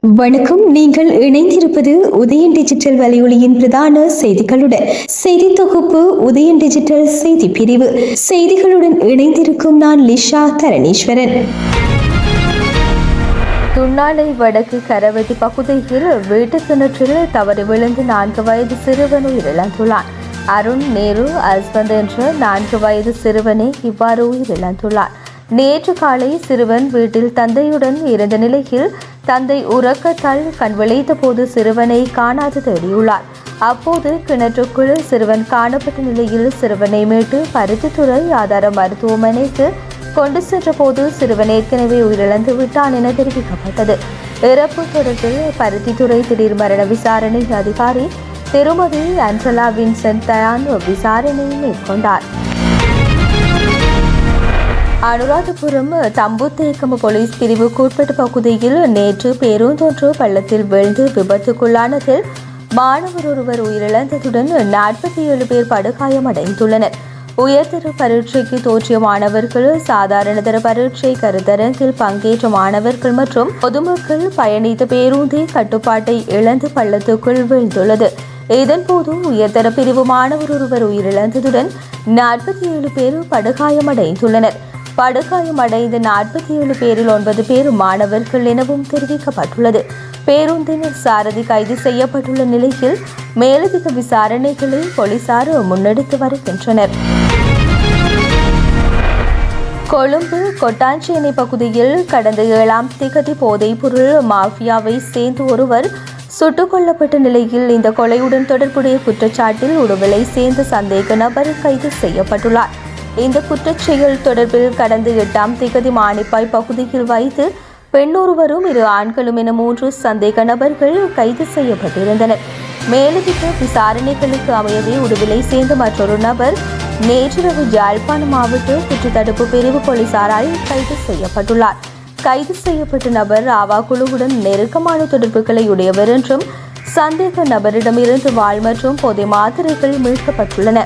வணக்கம். நீங்கள் இணைந்திருப்பது உதயன் டிஜிட்டல் வலையொலியின் பிரதான செய்திகளுடன். செய்தி தொகுப்பு உதயன் டிஜிட்டல் செய்தி பிரிவு செய்திகளுடன் இணைந்திருக்கும் நான் லிஷா தரணீஸ்வரன். துண்ணாலை வடக்கு கரவெட்டி பகுதியில் வீட்டு கிணற்றில் தவறி விழுந்து 4 வயது சிறுவன் உயிரிழந்துள்ளான். அருண் நேரு அஸ்வந்த் என்ற 4 வயது சிறுவனே இவ்வாறு உயிரிழந்துள்ளார். நேற்று காலை சிறுவன் வீட்டில் தந்தையுடன் இருந்த நிலையில் தந்தை உறக்கத்தால் கண் விழித்த போது சிறுவனை காணாது தேடியுள்ளார். அப்போது கிணற்றுக்குள் சிறுவன் காணப்பட்ட நிலையில் சிறுவனை மீட்டு பருத்தித்துறை ஆதார மருத்துவமனைக்கு கொண்டு சென்ற போது சிறுவன் ஏற்கனவே உயிரிழந்து விட்டான் என தெரிவிக்கப்பட்டது. இறப்பு தொடர்பில் பருத்தித்துறை திடீர் மரண விசாரணை அதிகாரி திருமதி ஆஞ்சலா வின்சென்ட் தயான் விசாரணை மேற்கொண்டார். அனுராதபுரம் தம்புத்தேக்கம போலீஸ் பிரிவுக்கு உட்பட்ட பகுதியில் நேற்று பேருந்தொன்று பள்ளத்தில் வீழ்ந்து விபத்துக்குள்ளானதில் மாணவர் ஒருவர் உயிரிழந்ததுடன் 47 பேர் படுகாயமடைந்துள்ளனர். உயர்தர பரீட்சைக்கு தோற்றிய மாணவர்கள், சாதாரணதர பரீட்சை கருத்தரங்கில் பங்கேற்ற மாணவர்கள் மற்றும் பொதுமக்கள் பயணித்த பேருந்தே கட்டுப்பாட்டை இழந்து பள்ளத்துக்குள் வீழ்ந்துள்ளது. இதன்போது உயர்தர பிரிவு மாணவர் ஒருவர் உயிரிழந்ததுடன் 47 பேர் படுகாயமடைந்துள்ளனர். படுகாயமடைந்த 47 பேரில் 9 பேர் மாணவர்கள் எனவும் தெரிவிக்கப்பட்டுள்ளது. பேருந்தின் சாரதி கைது செய்யப்பட்டுள்ள நிலையில் மேலதிக விசாரணைகளை போலீசார் முன்னெடுத்து வருகின்றனர். கொழும்பு கொட்டாஞ்சேனை பகுதியில் கடந்த 7ஆம் தேதி போதைப் பொருள் மாஃபியாவை சேர்ந்து ஒருவர் சுட்டுக் கொல்லப்பட்ட நிலையில் இந்த கொலையுடன் தொடர்புடைய குற்றச்சாட்டில் உடுவிலை சேர்ந்த சந்தேக நபர் கைது செய்யப்பட்டுள்ளார். இந்த குற்றச்செயல் தொடர்பில் கடந்த 8ஆம் தேதி மானிப்பாய் பகுதியில் வைத்து பெண்ணொருவரும் 2 ஆண்களும் என 3 சந்தேக நபர்கள் கைது செய்யப்பட்டிருந்தனர். மேலதிக விசாரணைகளுக்கு அமையவே உடுவிலை சேர்ந்த மற்றொரு நபர் நேற்றிரவு யாழ்ப்பாணம் மாவட்ட குற்றத்தடுப்பு பிரிவு போலீசாரால் கைது செய்யப்பட்டுள்ளார். கைது செய்யப்பட்ட நபர் ஆவா குழுவுடன் நெருக்கமான தொடர்புகளை உடையவர் என்றும் சந்தேக நபரிடமிருந்து வாள் மற்றும் போதை மாத்திரைகள் மீட்கப்பட்டுள்ளன.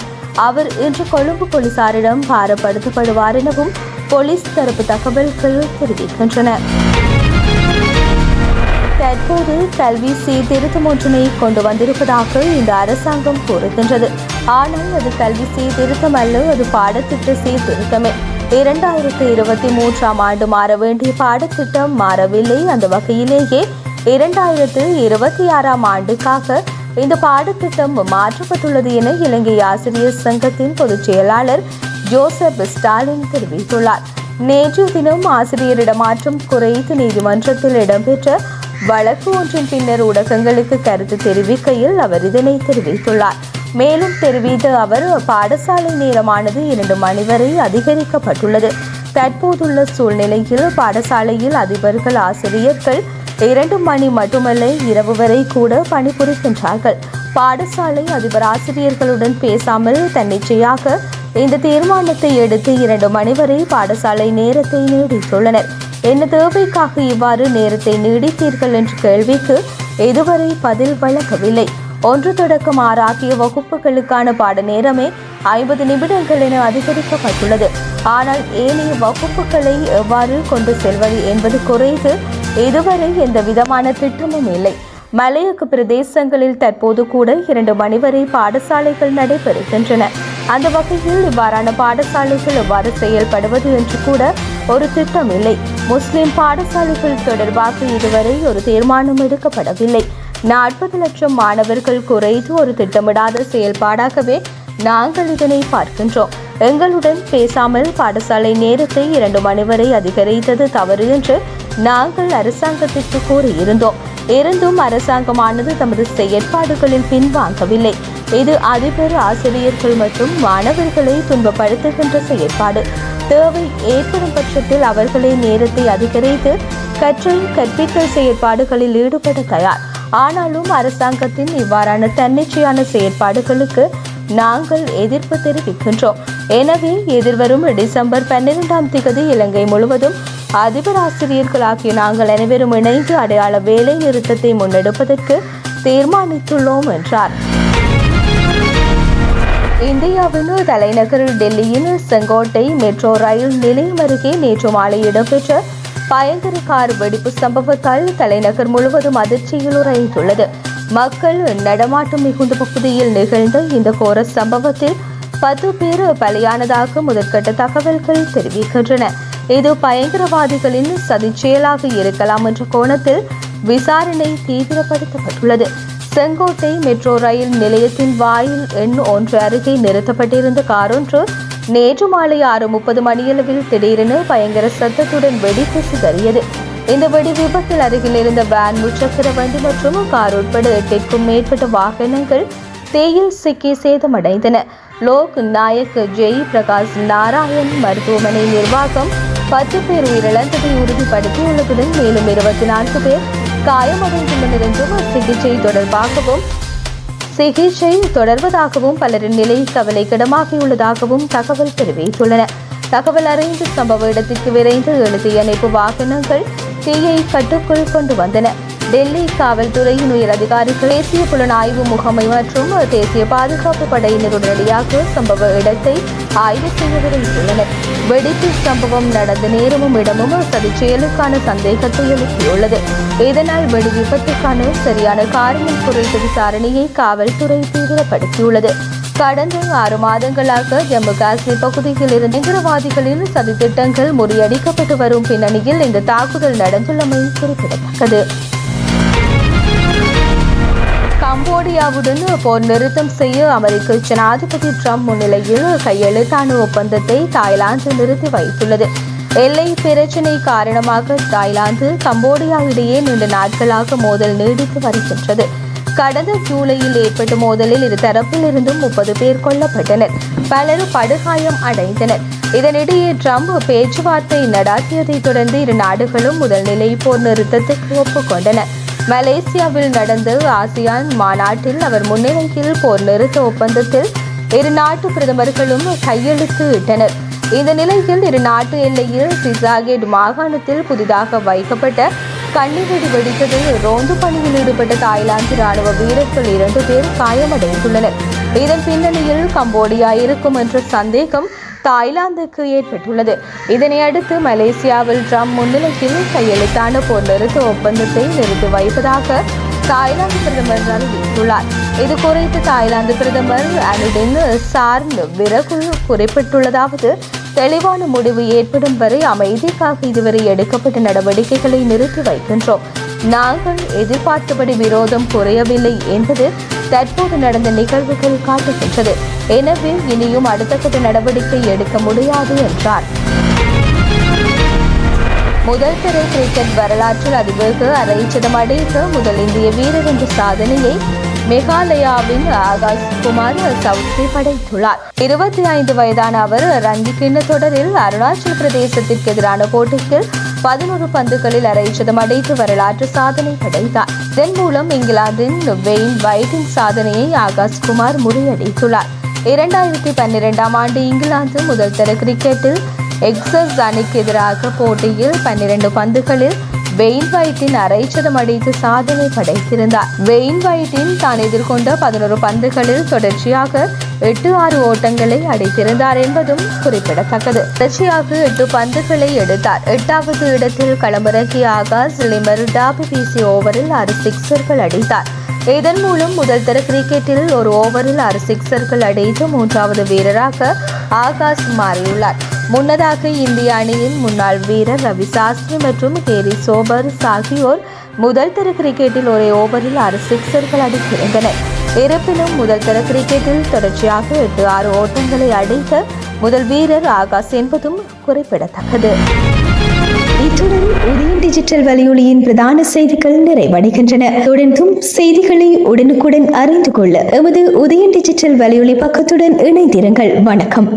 அவர் இன்று கொழும்பு போலீசாரிடம் பாரப்படுத்தப்படுவார் எனவும் போலீஸ் தரப்பு தகவல்கள் தெரிவிக்கின்றன. தற்போது கல்வி சீர்திருத்தம் ஒன்றினை கொண்டு வந்திருப்பதாக இந்த அரசாங்கம் கூறுகின்றது. ஆனால் அது கல்வி சீர்திருத்தம் அல்ல, அது பாடத்திட்ட சீர்திருத்தமே. 2023ஆம் ஆண்டு மாற வேண்டிய பாடத்திட்டம் மாறவில்லை. அந்த வகையிலேயே 2026ஆம் ஆண்டுக்காக இந்த பாடத்திட்டம் மாற்றப்பட்டுள்ளது என இலங்கை ஆசிரியர் சங்கத்தின் பொதுச் செயலாளர் ஜோசப் ஸ்டாலின் தெரிவித்துள்ளார். நேற்று தினம் ஆசிரியர் இடமாற்றம் குறித்து நீதிமன்றத்தில் இடம்பெற்ற வழக்கு ஒன்றின் பின்னர் ஊடகங்களுக்கு கருத்து தெரிவிக்கையில் அவர் இதனை தெரிவித்துள்ளார். மேலும் தெரிவித்த அவர், பாடசாலை நேரமானது 2 மணி வரை அதிகரிக்கப்பட்டுள்ளது. தற்போதுள்ள சூழ்நிலையில் பாடசாலையில் அதிபர்கள், ஆசிரியர்கள் 2 மணி மட்டுமல்ல, இரவு வரை கூட பணிபுரிகின்றார்கள். பாடசாலை அதிபர் ஆசிரியர்களுடன் பேசாமல் தன்னிச்சையாக இந்த தீர்மானத்தை எடுத்து 2 மணி வரை பாடசாலை நேரத்தை நீடித்துள்ளனர். என்ன தேவைக்காக இவ்வாறு நேரத்தை நீடித்தீர்கள் என்ற கேள்விக்கு இதுவரை பதில் வழங்கவில்லை. 1 தொடக்கம் 6 ஆகிய வகுப்புகளுக்கான பாட நேரமே 50 நிமிடங்கள் என அதிகரிக்கப்பட்டுள்ளது. ஆனால் ஏனைய வகுப்புகளை எவ்வாறு கொண்டு செல்வது என்பது குறித்து இதுவரை எந்த விதமான திட்டமும் இல்லை. மலையக பிரதேசங்களில் தற்போது கூட 2 மணி வரை பாடசாலைகள் நடைபெறுகின்றன. அந்த வகையில் இவ்வாறான பாடசாலைகள் எவ்வாறு செயல்படுவது என்று கூட ஒரு திட்டம் இல்லை. முஸ்லிம் பாடசாலைகள் தொடர்பாக இதுவரை ஒரு தீர்மானம் எடுக்கப்படவில்லை. 40 லட்சம் மாணவர்கள் குறைத்து ஒரு திட்டமிடாத செயல்பாடாகவே நாங்கள் இதனை பார்க்கின்றோம். எங்களுடன் பேசாமல் பாடசாலை நேரத்தை 2 மணி வரை அதிகரித்தது தவறு என்று நாங்கள் அரசாங்கத்திற்கு கூறியிருந்தோம். இருந்தும் அரசாங்கமானது தமது செயற்பாடுகளில் பின்வாங்கவில்லை. இது அதிபர், ஆசிரியர்கள் மற்றும் மாணவர்களை துன்பப்படுத்துகின்ற செயற்பாடு. தேவை ஏற்படும் பட்சத்தில் அவர்களை நேரத்தை அதிகரித்து கற்றல் கற்பித்தல் செயற்பாடுகளில் ஈடுபட தயார். ஆனாலும் அரசாங்கத்தின் இவ்வாறான தன்னிச்சையான செயற்பாடுகளுக்கு நாங்கள் எதிர்ப்பு தெரிவிக்கின்றோம். எனவே எதிர்வரும் டிசம்பர் 12ஆம் தேதி இலங்கை முழுவதும் அதிபர், ஆசிரியர்கள் ஆகிய நாங்கள் அனைவரும் இணைந்து அடையாள வேலை நிறுத்தத்தை முன்னெடுப்பதற்கு தீர்மானித்துள்ளோம் என்றார். இந்தியாவின் தலைநகர் டெல்லியின் செங்கோட்டை மெட்ரோ ரயில் நிலையம் அருகே நேற்று மாலை இடம்பெற்ற பயங்கர கார் வெடிப்பு சம்பவத்தால் தலைநகர் முழுவதும் அதிர்ச்சியில் உறைந்துள்ளது. மக்கள் நடமாட்டம் மிகுந்த பகுதியில் நிகழ்ந்த இந்த கோர சம்பவத்தில் 10 பேர் பலியானதாக முதற்கட்ட தகவல்கள் தெரிவிக்கின்றன. இது பயங்கரவாதிகளின் சதிச் செயலாக இருக்கலாம் என்ற கோணத்தில் விசாரணை தீவிரப்படுத்தப்பட்டுள்ளது. செங்கோட்டை மெட்ரோ ரயில் நிலையத்தின் வாயில் எண் 1 அருகே நிறுத்தப்பட்டிருந்த காரொன்று நேற்று மாலை 6:30 மணியளவில் திடீரென பயங்கர சத்தத்துடன் வெடித்து சிதறியது. இந்த வெடி விபத்தில் அருகில் இருந்த வேன், முச்சக்கர வண்டி மற்றும் கார் உட்பட 8க்கும் மேற்பட்ட வாகனங்கள் தீயில் சிக்கி சேதமடைந்தன. லோக் நாயக் ஜெய் பிரகாஷ் நாராயண் மருத்துவமனை நிர்வாகம் 10 பேர் உயிரிழந்ததை உறுதிப்படுத்தியுள்ளதுடன் மேலும் 24 பேர் காயமடைந்துள்ளனர் என்றும் சிகிச்சை தொடர்வதாகவும் பலரின் நிலை கவலைக்கிடமாகியுள்ளதாகவும் தகவல் தெரிவித்துள்ளன. தகவல் அறிந்து சம்பவ இடத்திற்கு விரைந்து 7 தீயணைப்பு வாகனங்கள் தீயை கட்டுக்குள் கொண்டு வந்தன. டெல்லி காவல்துறையின் உயர் அதிகாரிகள், தேசிய புலனாய்வு முகமை மற்றும் தேசிய பாதுகாப்பு படையினர் உடனடியாக சம்பவ இடத்தை ஆய்வு செய்ய விரைந்துள்ளனர். வெடிப்பு சம்பவம் நடந்த நேரமும் இடமும் சதிச் செயலுக்கான சந்தேகத்தை எழுப்பியுள்ளது. இதனால் வெடி விபத்துக்கான சரியான காரணம் குறித்த விசாரணையை காவல்துறை தீவிரப்படுத்தியுள்ளது. கடந்த 6 மாதங்களாக ஜம்மு காஷ்மீர் பகுதியில் இருந்து பயங்கரவாதிகளின் சதித்திட்டங்கள் முறியடிக்கப்பட்டு வரும் பின்னணியில் இந்த தாக்குதல் நடந்துள்ளமை குறிப்பிடத்தக்கது. கம்போடியாவுடன் போர் நிறுத்தம் செய்ய அமெரிக்க ஜனாதிபதி டிரம்ப் முன்னிலையில் கையெழுத்தான ஒப்பந்தத்தை தாய்லாந்து நிறுத்தி வைத்துள்ளது. எல்லை பிரச்சினை காரணமாக தாய்லாந்து கம்போடியா இடையே நீண்ட நாட்களாக மோதல் நீடித்து வருகின்றது. கடந்த ஜூலையில் ஏற்பட்ட மோதலில் இரு தரப்பில் இருந்தும் 30 பேர் கொல்லப்பட்டனர், பலர் படுகாயம் அடைந்தனர். இதனிடையே டிரம்ப் பேச்சுவார்த்தை நடாத்தியதை தொடர்ந்து இரு நாடுகளும் முதல் நிலை போர் நிறுத்தத்துக்கு ஒப்புக்கொண்டன. மலேசியாவில் நடந்த ஆசியான் மாநாட்டில் அவர் முன்னிலையில் போர் நிறுத்த ஒப்பந்தத்தில் இரு நாட்டு பிரதமர்களும் கையெழுத்து இட்டனர். இந்த நிலையில் இரு நாட்டு எல்லையில் சிசாகேட் மாகாணத்தில் புதிதாக வைக்கப்பட்ட கண்ணிவெடி வெடித்ததில் ரோந்து பணியில் ஈடுபட்ட தாய்லாந்து ராணுவ வீரர்கள் 2 பேர் காயமடைந்துள்ளனர். இதன் பின்னணியில் கம்போடியா இருக்கும் என்ற சந்தேகம் தாய்லாந்துக்கு ஏற்பட்டுள்ளது. இதனை அடுத்து மலேசியாவில் டிரம்ப் முன்னிலையில் கையெழுத்தான போர் நிறுத்த ஒப்பந்தத்தை நிறுத்தி வைப்பதாக தாய்லாந்து பிரதமர் அறிவித்துள்ளார். இது குறித்து தாய்லாந்து பிரதமர் அனுடின் சார்ன் விரகுல் குறிப்பிட்டுள்ளதாவது, தெளிவான முடிவு ஏற்படும் வரை அமைதிக்காக இதுவரை எடுக்கப்பட்ட நடவடிக்கைகளை நிறுத்தி வைக்கின்றோம். நாங்கள் எதிர்பார்த்தபடி விரோதம் குறையவில்லை என்பது தற்போது நடந்த நிகழ்வுகள் காட்டுகின்றது. எனவே இனியும் அடுத்த கட்ட நடவடிக்கை எடுக்க முடியாது என்றார். முதல் தர கிரிக்கெட் வரலாற்றில் அதிவேக அரை சதம் அடைந்த முதல் இந்திய வீரர் என்ற சாதனையை மேகாலயாவின் ஆகாஷ் குமார் சவுத்ரி படைத்துள்ளார். 25 வயதான அவர் ரஞ்சி கிண்ண தொடரில் அருணாச்சல பிரதேசத்திற்கு எதிரான போட்டியில் 11 பந்துகளில் அரை சதம் அடைத்து வரலாற்று சாதனை படைத்தார். இதன் மூலம் இங்கிலாந்தின் வெயின் வைட்டின் சாதனையை ஆகாஷ் குமார் முறியடித்துள்ளார். 2012ஆம் ஆண்டு இங்கிலாந்து முதல் தர கிரிக்கெட்டில் எக்ஸஸ் அணிக்கு எதிராக போட்டியில் 12 பந்துகளில் வெயின் வைட்டின் அரை சதம் அடித்து சாதனை படைத்திருந்தார். வெயின் வைட்டின் தான் எதிர்கொண்ட 11 பந்துகளில் தொடர்ச்சியாக 8-6 ஓட்டங்களை அடித்திருந்தார் என்பதும் குறிப்பிடத்தக்கது. தொடர்ச்சியாக 8 பந்துகளை எடுத்தார். 8வது இடத்தில் களமிறங்கிய ஆகாஷ் லிமர் டாபி வீசிய ஓவரில் 6 சிக்சர்கள் அடித்தார். இதன் மூலம் முதல் தர கிரிக்கெட்டில் ஒரு ஓவரில் 6 சிக்சர்கள் அடித்து 3வது வீரராக ஆகாஷ் மாறியுள்ளார். முன்னதாக இந்திய அணியின் முன்னாள் வீரர் ரவி சாஸ்திரி மற்றும் கேரி சோபர்ஸ் ஆகியோர் முதல் தர கிரிக்கெட்டில் ஒரே ஓவரில் 6 சிக்சர்கள் அடித்திருந்தனர். இருப்பினும் முதல் தர கிரிக்கெட்டில் தொடர்ச்சியாக 8-6 ஓட்டங்களை அடித்த முதல் வீரர் ஆகாஷ் என்பதும் குறிப்பிடத்தக்கது. இத்துடன் உதயம் டிஜிட்டல் வலையொலியின் பிரதான செய்திகள் நிறைவடைகின்றன. தொடர்ந்தும் செய்திகளை உடனுக்குடன் அறிந்து கொள்ள எமது உதயம் டிஜிட்டல் வலையொலி பக்கத்துடன் இணைந்திருங்கள். வணக்கம்.